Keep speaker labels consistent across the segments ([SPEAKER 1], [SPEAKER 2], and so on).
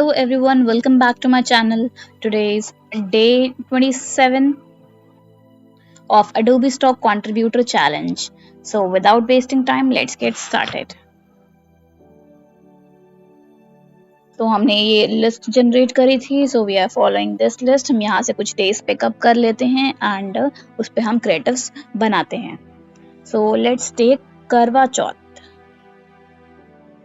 [SPEAKER 1] Hello everyone, welcome back to my channel. Today is day 27 of Adobe Stock Contributor Challenge. So without wasting time, let's get started. तो हमने ये list generate करी थी, so we are following this list. हम यहाँ से कुछ days pickup कर लेते हैं एंड उस पर हम क्रिएटिव्स बनाते हैं. सो लेट्स टेक करवा चौथ.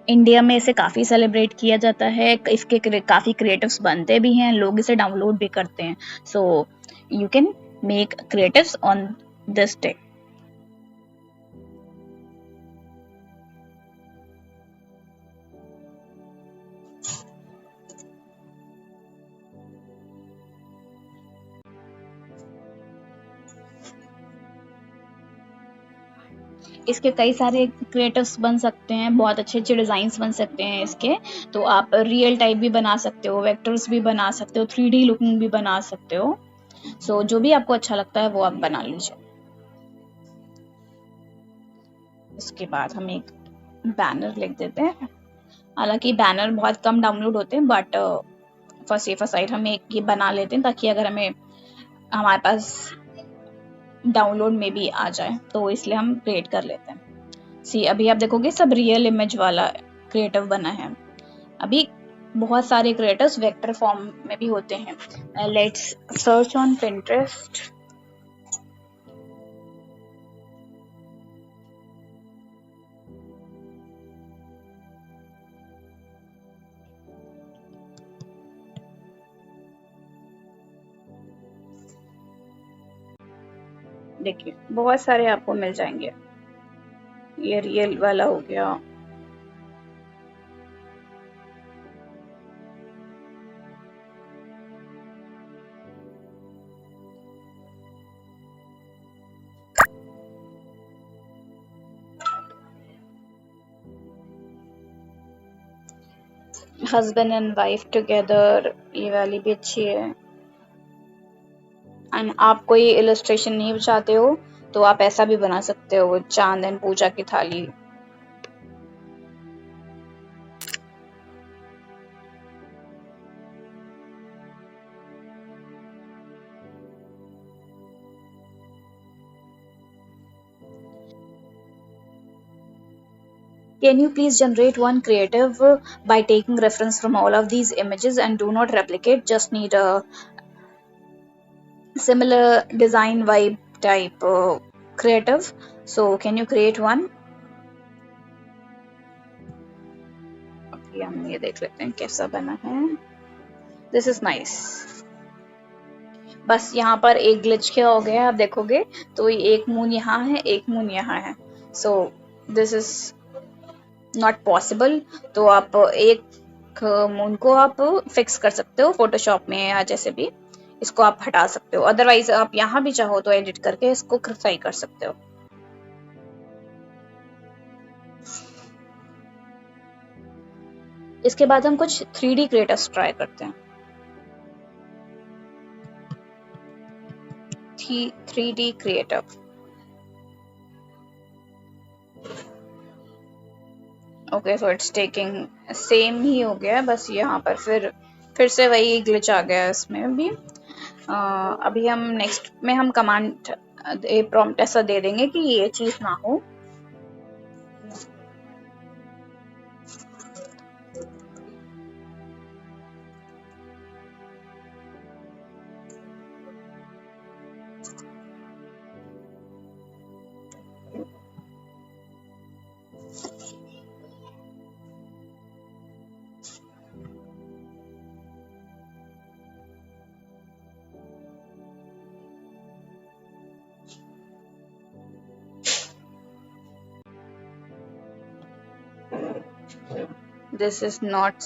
[SPEAKER 1] इंडिया में इसे काफ़ी सेलिब्रेट किया जाता है. इसके काफ़ी क्रिएटिव्स बनते भी हैं, लोग इसे डाउनलोड भी करते हैं. So you can make creatives on this day. इसके कई सारे क्रिएटिव्स बन सकते हैं, बहुत अच्छे अच्छे डिज़ाइंस बन सकते हैं इसके. तो आप रियल टाइप भी बना सकते हो, वेक्टर्स भी बना सकते हो, 3D लुकिंग भी बना सकते हो. सो जो भी आपको अच्छा लगता है वो आप बना लीजिए. इसके बाद हम एक बैनर लिख देते हैं. हालांकि बैनर बहुत कम डाउनलोड होते हैं, बट फॉर सेफर साइड हम एक ये बना लेते हैं ताकि अगर हमारे पास डाउनलोड में भी आ जाए, तो इसलिए हम क्रिएट कर लेते हैं. सी अभी आप देखोगे सब रियल इमेज वाला क्रिएटिव बना है. अभी बहुत सारे क्रिएटिव्स वेक्टर फॉर्म में भी होते हैं. Let's search on Pinterest. देखिए बहुत सारे आपको मिल जाएंगे. ये रियल वाला हो गया. हस्बैंड एंड वाइफ टुगेदर, ये वाली भी अच्छी है. एंड आप कोई इलस्ट्रेशन नहीं चाहते हो तो आप ऐसा भी बना सकते हो, चांद एंड पूजा की थाली. Can you please generate one creative by taking reference from all of these images and do not replicate, just need a similar design vibe type creative. So can you create one? Okay, हम ये देख लेते हैं कैसा बना है. This is nice. बस यहाँ पर एक ग्लिच क्या हो गया, आप देखोगे तो एक मून यहाँ है, एक मून यहाँ है. So this is not possible. तो आप एक मून को आप फिक्स कर सकते हो फोटोशॉप में या जैसे भी. इसको आप हटा सकते हो, अदरवाइज आप यहाँ भी चाहो तो एडिट करके इसको सही कर सकते हो. इसके बाद हम कुछ 3D क्रिएटिव्स ट्राई करते हैं. 3D creative. Okay, so it's taking same ही हो गया, बस यहाँ पर फिर से वही ग्लिच आ गया इसमें भी. अभी हम नेक्स्ट में हम कमांड प्रॉम्प्ट ऐसा दे देंगे कि ये चीज ना हो. This is not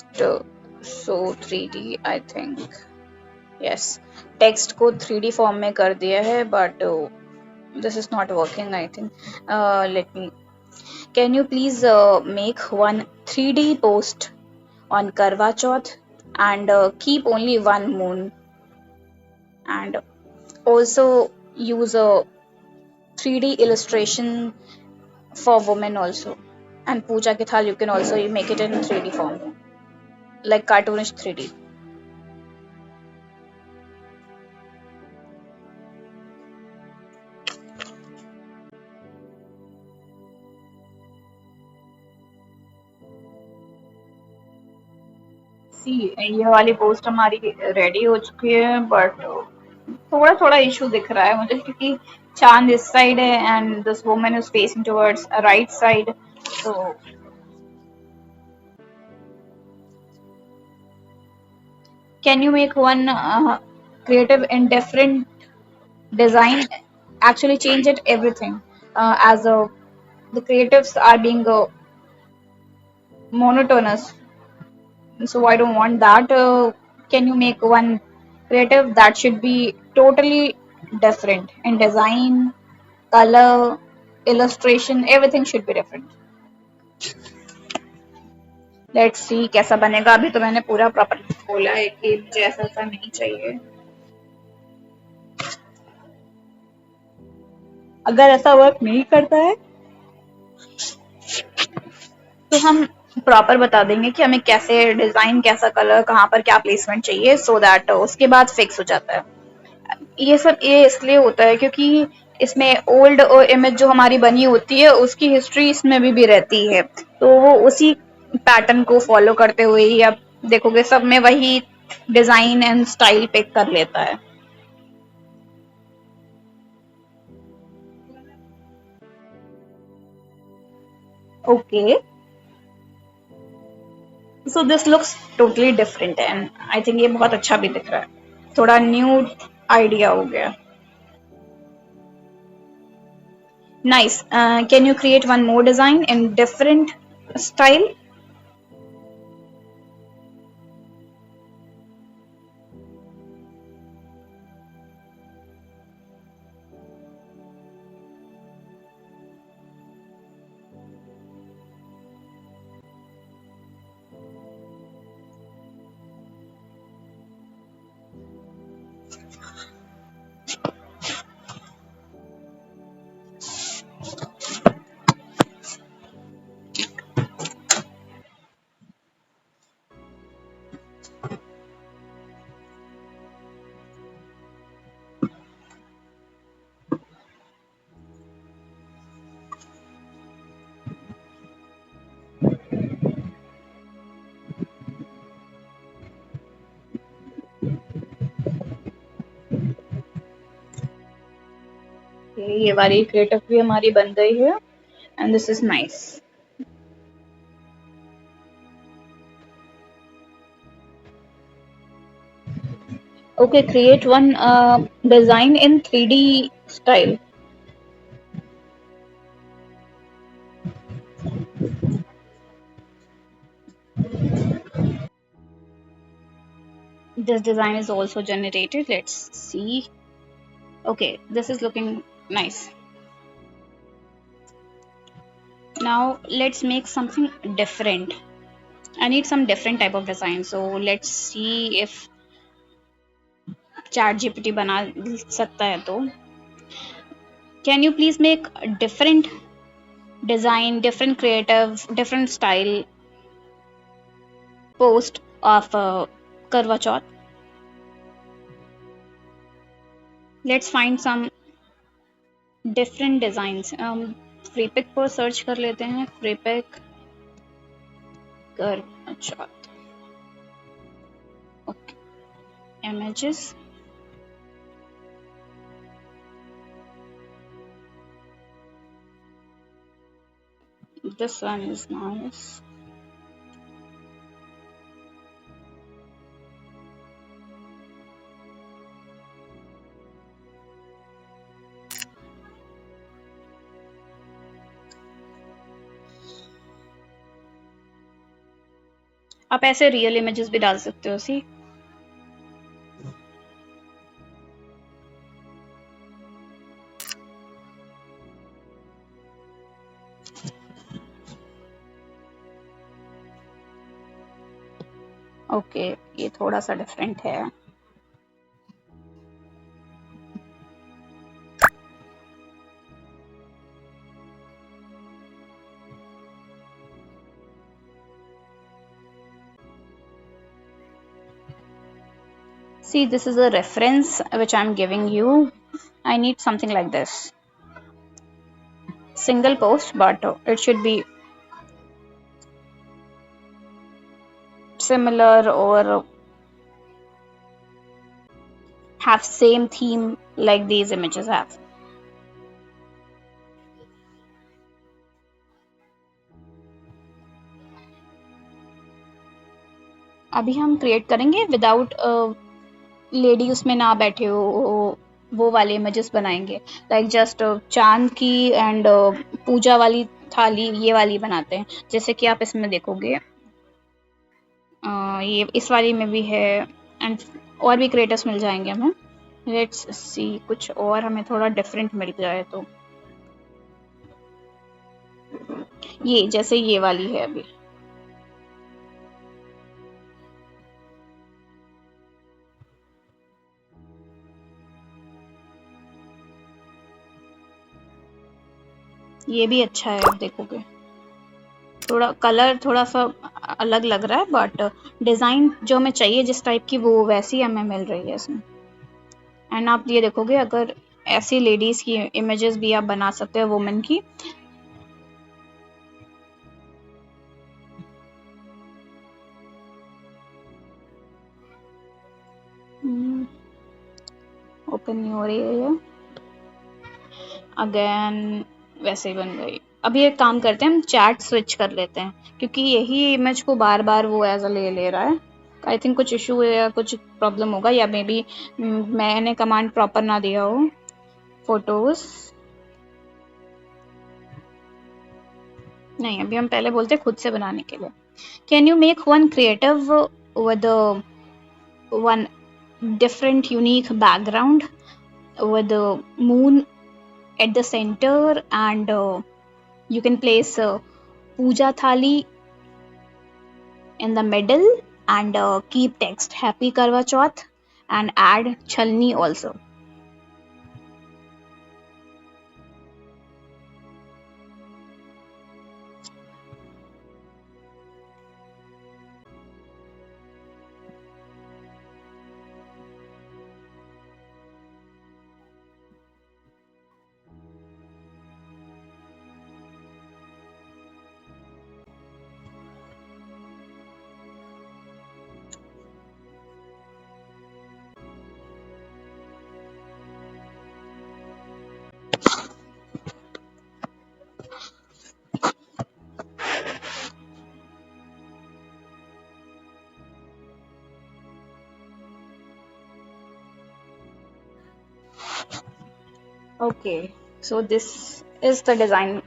[SPEAKER 1] so 3D, I think. Yes, text को 3D फॉर्म में कर दिया है, but this is not working, I think. Can you please make one 3D post on Karwa Chauth and keep only one moon, and also use a 3D illustration for women also. And Puja ki thal, you can also make it in 3D form. like cartoonish 3D. सी ये वाली post हमारी ready हो चुकी है, but थोड़ा थोड़ा issue दिख रहा है मुझे, क्योंकि चांद इस साइड है and this woman is facing towards right side. So can you make one creative and different design, actually change it everything, as the creatives are being monotonous, so I don't want that. Can you make one creative that should be totally different in design, color, illustration, everything should be different. Let's see कैसा बनेगा. अभी तो मैंने पूरा proper खोला है कि मुझे ऐसा ऐसा नहीं चाहिए. अगर ऐसा वर्क नहीं करता है तो हम प्रॉपर बता देंगे कि हमें कैसे डिजाइन, कैसा कलर, कहाँ पर क्या प्लेसमेंट चाहिए, सो दैट उसके बाद फिक्स हो जाता है. ये सब ये इसलिए होता है क्योंकि इसमें ओल्ड इमेज जो हमारी बनी होती है उसकी हिस्ट्री इसमें भी रहती है, तो वो उसी पैटर्न को फॉलो करते हुए ही आप देखोगे सब में वही डिजाइन एंड स्टाइल पिक कर लेता है. Okay, so this looks totally different and I think ये बहुत अच्छा भी दिख रहा है. थोड़ा न्यू आइडिया हो गया. Nice. Can you create one more design in different style? ये वाली क्रिएटिव भी हमारी बन गई है and this is nice. Okay, create one design in 3D style. This design is also generated. Let's see. Okay, this is looking nice. Now let's make something different. I need some different type of design. So let's see if chat gpt बना सकता है तो. Can you please make a different design, different creative, different style post of Karwa Chauth? Let's find some different designs. Freepik पर search कर लेते हैं. Freepik Karwa Chauth. Okay. Images. This one is nice. आप ऐसे real images भी डाल सकते हो. सी ओके, ये थोड़ा सा डिफरेंट है. See, this is a reference which I'm giving you. I need something like this. Single post, but it should be similar or have same theme like these images have. अभी हम create करेंगे without lady उसमें ना बैठे हो, वो वाले images बनाएंगे, लाइक जस्ट चांद की एंड पूजा वाली थाली, ये वाली बनाते हैं। जैसे कि आप इसमें देखोगे ये इस वाली में भी है, एंड और भी क्रिएटर्स मिल जाएंगे हमें। लेट्स सी कुछ और हमें थोड़ा डिफरेंट मिल जाए तो। ये जैसे ये वाली है अभी, ये भी अच्छा है। आप देखोगे थोड़ा कलर थोड़ा सा अलग लग रहा है, बट डिज़ाइन जो हमें चाहिए जिस टाइप की वो वैसी हमें मिल रही है इसमें। एंड आप ये देखोगे अगर ऐसी लेडीज़ की इमेजेस भी आप बना सकते हो, वुमेन की। ओपन योर एरिया अगेन, वैसे ही बन गई। अभी एक काम करते हैं, हम चैट स्विच कर लेते हैं, क्योंकि यही इमेज को बार बार वो एज अ ले रहा है। आई थिंक कुछ इशू है या कुछ प्रॉब्लम होगा, या मे बी मैंने कमांड प्रॉपर ना दिया हो। फोटोज नहीं, अभी हम पहले बोलते खुद से बनाने के लिए। Can you make one creative with one different unique background with the moon at the center, and you can place puja thali in the middle, and keep text happy karwa chauth, and add chalni also. Okay, so this is the design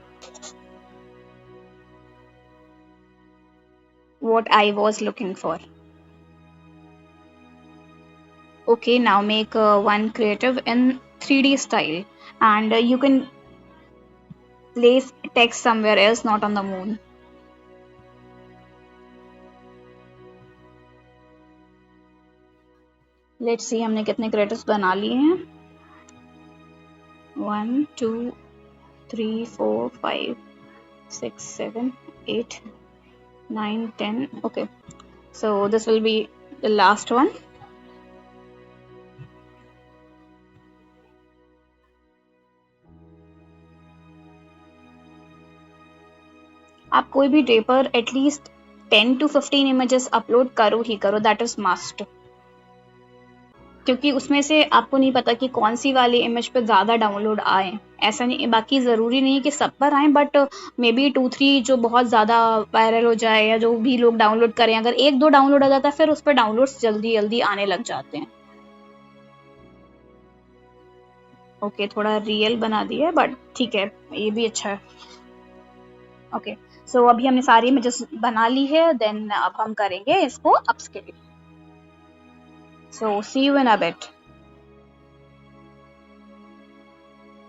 [SPEAKER 1] what I was looking for. Okay, now make one creative in 3D style, and you can place text somewhere else, not on the moon. Let's see हमने कितने creatives बना लिए हैं। 1 2 3 4 5 6 7 8 9 10. Okay, so this will be the last one. आप कोई भी day पर at least 10 to 15 images upload करो ही करो, दैट इज मस्ट। क्योंकि उसमें से आपको नहीं पता कि कौन सी वाली इमेज पे ज़्यादा डाउनलोड आए। ऐसा नहीं, बाकी ज़रूरी नहीं है कि सब पर आए, बट मे बी 2-3 जो बहुत ज़्यादा वायरल हो जाए या जो भी लोग डाउनलोड करें, अगर 1-2 डाउनलोड आ जाता है फिर उस पर डाउनलोड्स जल्दी जल्दी आने लग जाते हैं। ओके, थोड़ा रियल बना दिया बट ठीक है, ये भी अच्छा है। ओके, सो अभी हमने सारी इमेजेस बना ली है, देन अब हम करेंगे इसको upscale. So see you in a bit.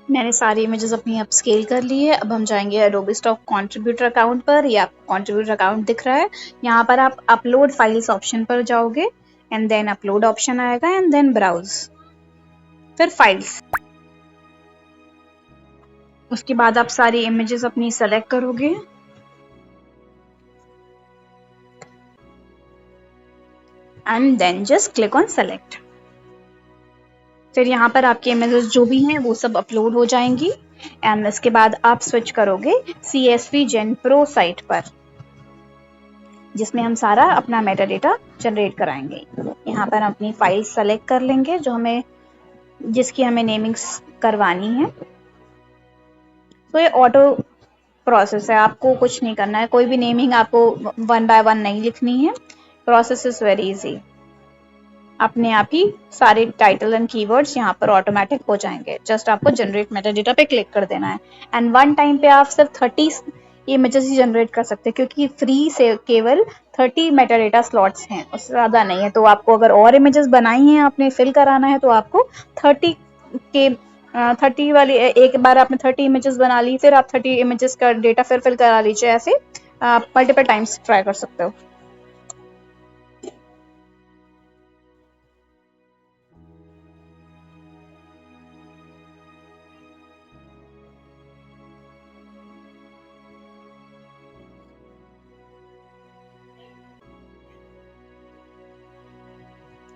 [SPEAKER 1] मैंने सारी इमेजेस अपनी अपस्केल कर ली है। अब हम जाएंगे एडोबी स्टॉक कंट्रीब्यूटर अकाउंट पर। ये आपको कंट्रीब्यूटर अकाउंट दिख रहा है, यहाँ पर आप अपलोड फाइल्स ऑप्शन पर जाओगे, एंड देन अपलोड ऑप्शन आएगा, एंड देन ब्राउज, फिर फाइल्स। उसके बाद आप सारी इमेजेस अपनी सेलेक्ट करोगे, and then just click on select. फिर यहाँ पर आपके इमेजेस जो भी हैं वो सब अपलोड हो जाएंगी एंड इसके बाद आप स्विच करोगे CSV Gen Pro साइट पर, जिसमें हम सारा अपना मेटा डेटा जनरेट कराएंगे। यहाँ पर हम अपनी फाइल सेलेक्ट कर लेंगे जो हमें जिसकी हमें नेमिंग्स करवानी है। तो ये ऑटो प्रोसेस है, आपको कुछ नहीं करना है, कोई भी नेमिंग आपको 1 by 1 नहीं लिखनी है। प्रोसेस इज वेरी इजी, अपने आप ही सारे टाइटल एंड कीवर्ड्स यहाँ पर ऑटोमेटिक हो जाएंगे। जस्ट आपको जनरेट मेटा डेटा पे क्लिक कर देना है एंड वन टाइम पे आप सिर्फ 30 इमेजेस ही जनरेट कर सकते हैं, क्योंकि फ्री से केवल 30 मेटा डेटा स्लॉट्स हैं, उससे ज़्यादा नहीं है। तो आपको अगर और इमेजेस बनाई हैं आपने फिल कराना है तो आपको 30 के 30 वाली एक बार आपने 30 इमेजेस बना ली, फिर आप 30 इमेजेस का डेटा फिर फिल करा लीजिए। ऐसे आप मल्टीपल टाइम्स ट्राई कर सकते हो।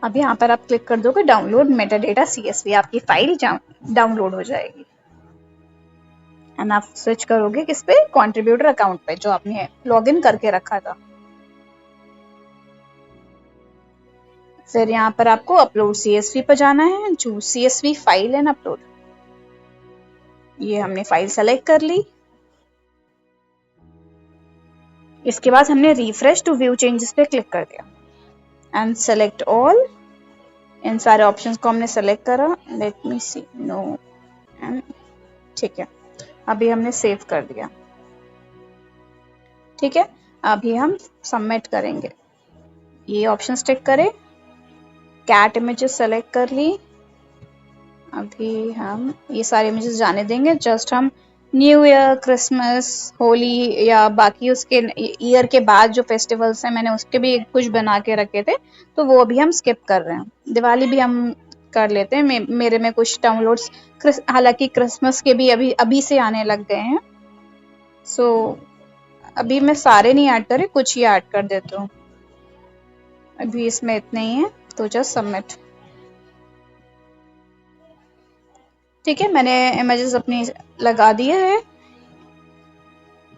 [SPEAKER 1] अब यहाँ पर आप क्लिक कर दोगे डाउनलोड मेटा डेटा CSV, आपकी फाइल डाउनलोड हो जाएगी एंड आप स्विच करोगे किस पे, कंट्रीब्यूटर अकाउंट पे जो आपने लॉगिन करके रखा था। फिर यहाँ पर आपको अपलोड CSV पर जाना है, choose CSV file and upload. ये हमने फाइल सेलेक्ट कर ली। इसके बाद हमने रिफ्रेश टू व्यू चेंजेस पे क्लिक कर दिया एंड सेलेक्ट ऑल। इन सारे ऑप्शंस को हमने सेलेक्ट करा, let me see, no and ठीक है, अभी हमने सेव कर दिया। ठीक है, अभी हम सबमिट करेंगे। ये ऑप्शन टिक करें, कैट इमेजेस सेलेक्ट कर ली। अभी हम ये सारे इमेजेस जाने देंगे। जस्ट हम न्यू ईयर, क्रिसमस, होली या बाकी उसके ईयर के बाद जो फेस्टिवल्स हैं मैंने उसके भी कुछ बना के रखे थे, तो वो अभी हम स्किप कर रहे हैं। दिवाली भी हम कर लेते हैं। मेरे में कुछ डाउनलोड्स हालांकि क्रिसमस के भी अभी से आने लग गए हैं, सो अभी मैं सारे नहीं ऐड करे, कुछ ही ऐड कर देता हूँ। अभी इसमें इतने ही है, तो जस्ट सबमिट। ठीक है, मैंने इमेजेस अपनी लगा दिए हैं।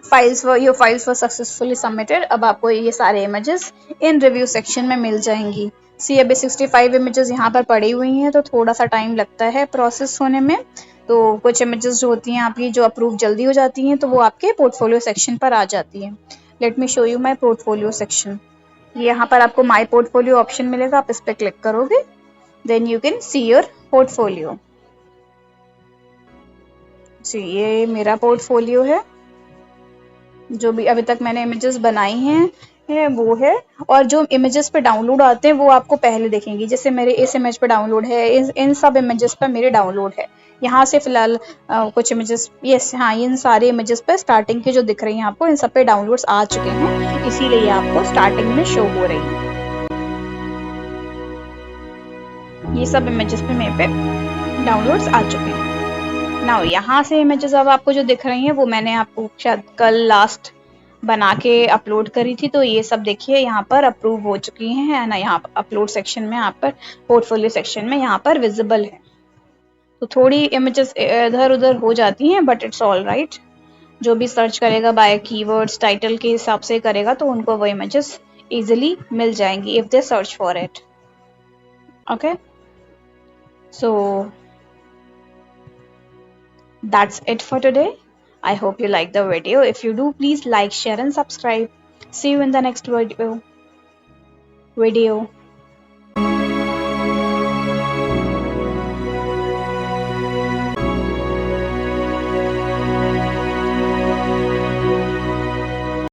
[SPEAKER 1] Your files were successfully submitted. अब आपको ये सारे इमेजेस इन रिव्यू सेक्शन में मिल जाएंगी। सी अभी 65 इमेजेस यहाँ पर पड़ी हुई हैं, तो थोड़ा सा टाइम लगता है प्रोसेस होने में। तो कुछ इमेजेस जो होती हैं आपकी जो अप्रूव जल्दी हो जाती हैं, तो वो आपके पोर्टफोलियो सेक्शन पर आ जाती हैं। Let me show you my portfolio section. यहाँ पर आपको माई पोर्टफोलियो ऑप्शन मिलेगा, आप इस पर क्लिक करोगे, then you can see your portfolio. जी, ये मेरा पोर्टफोलियो है, जो भी अभी तक मैंने इमेजेस बनाई हैं वो है। और जो इमेजेस पे डाउनलोड आते हैं वो आपको पहले देखेंगी। जैसे मेरे इस इमेज पे डाउनलोड है, इन सब इमेजेस पे मेरे डाउनलोड है। यहाँ से फिलहाल कुछ इमेजेस, यस हाँ, इन सारे इमेजेस पे स्टार्टिंग के जो दिख रही हैं आपको, इन सब पे डाउनलोड्स आ चुके हैं, इसीलिए आपको स्टार्टिंग में शो हो रही है। ये सब इमेजेस पे मेरे पे डाउनलोड्स आ चुके हैं। नाउ यहाँ से इमेजेस अब आपको जो दिख रही हैं वो मैंने आपको शायद कल लास्ट बना के अपलोड करी थी। तो ये सब देखिए यहाँ पर अप्रूव हो चुकी हैं, है ना। यहाँ अपलोड सेक्शन में, यहाँ पर पोर्टफोलियो सेक्शन में यहाँ पर विजिबल है। तो थोड़ी इमेजेस इधर उधर हो जाती हैं, बट इट्स ऑल राइट। जो भी सर्च करेगा बाय कीवर्ड्स टाइटल के हिसाब से करेगा तो उनको वो इमेजेस इजिली मिल जाएंगी if they search for it. Okay, so that's it for today. I hope you like the video. If you do, please like, share and subscribe. See you in the next video.